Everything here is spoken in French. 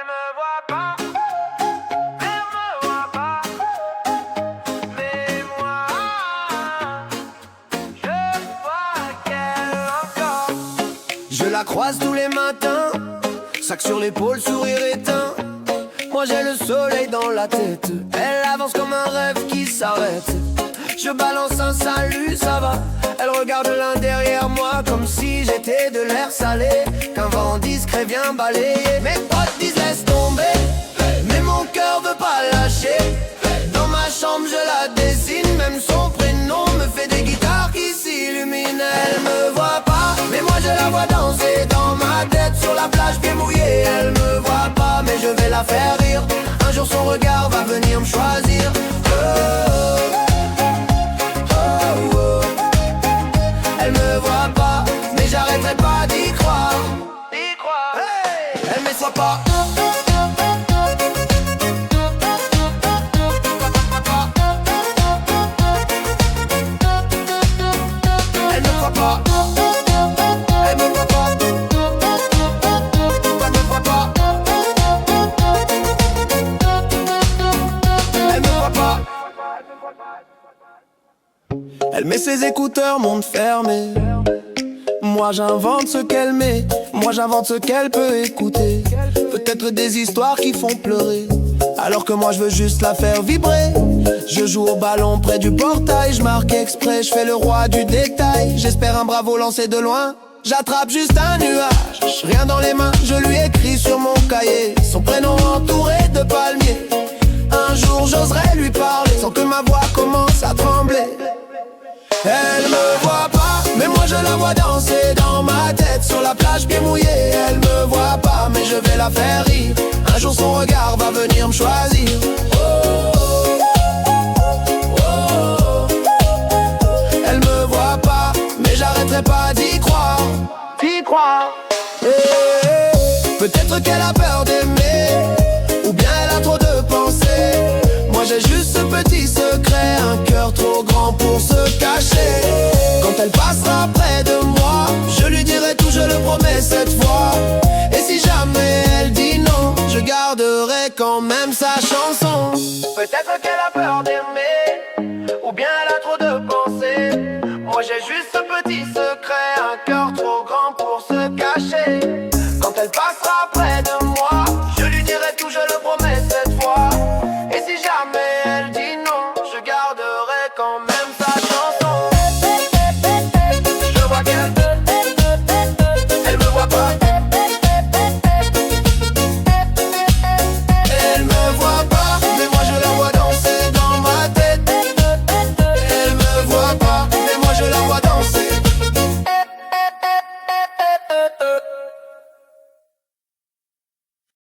me voit pas, elle me voit pas, mais moi, je vois qu'elle encore. Je la croise tous les matins, sac sur l'épaule, sourire éteint. Moi j'ai le soleil dans la tête, elle avance comme un rêve qui s'arrête. Je balance un salut, ça va. Elle regarde l'un derrière moi comme si j'étais de l'air salé, qu'un vent discret vient balayer. Mes potes disent laisse tomber, mais mon cœur veut pas lâcher. Dans ma chambre je la dessine, même son prénom me fait des guitares qui s'illuminent. Elle me voit pas, mais moi je la vois danser dans ma tête sur la plage bien mouillée. Elle me voit pas, mais je vais la faire rire. Un jour son regard va venir me choisir. Elle me voit pas, mais j'arrêterai pas d'y croire. Hey, elle me voit pas. Elle me voit pas. Elle me voit pas. Elle me voit pas. Elle me voit pas. Elle met ses écouteurs, monde fermé. Moi j'invente ce qu'elle met, moi j'invente ce qu'elle peut écouter. Peut-être des histoires qui font pleurer, alors que moi je veux juste la faire vibrer. Je joue au ballon près du portail, je marque exprès, je fais le roi du détail. J'espère un bravo lancé de loin, j'attrape juste un nuage. Rien dans les mains, je lui écris sur mon cahier son prénom entouré de palmiers. Un jour j'oserai lui parler sans que ma voix commence à trembler. Elle me voit pas, mais moi je la vois danser dans ma tête sur la plage bien mouillée. Elle me voit pas, mais je vais la faire rire. Un jour son regard va venir me choisir. Elle me voit pas, mais j'arrêterai pas d'y croire. Peut-être qu'elle a peur d'aimer, ou bien elle a trop de pensées. Moi j'ai juste ce petit secret, un cœur trop grand pour se cacher. Quand elle passera près de moi, je lui dirai tout, je le promets cette fois. Et si jamais elle dit non, je garderai quand même sa chanson. Peut-être qu'elle a peur d'aimer, ou bien elle a trop de pensées. Moi j'ai juste ce petit secret, un cœur trop grand pour se cacher. Quand elle passera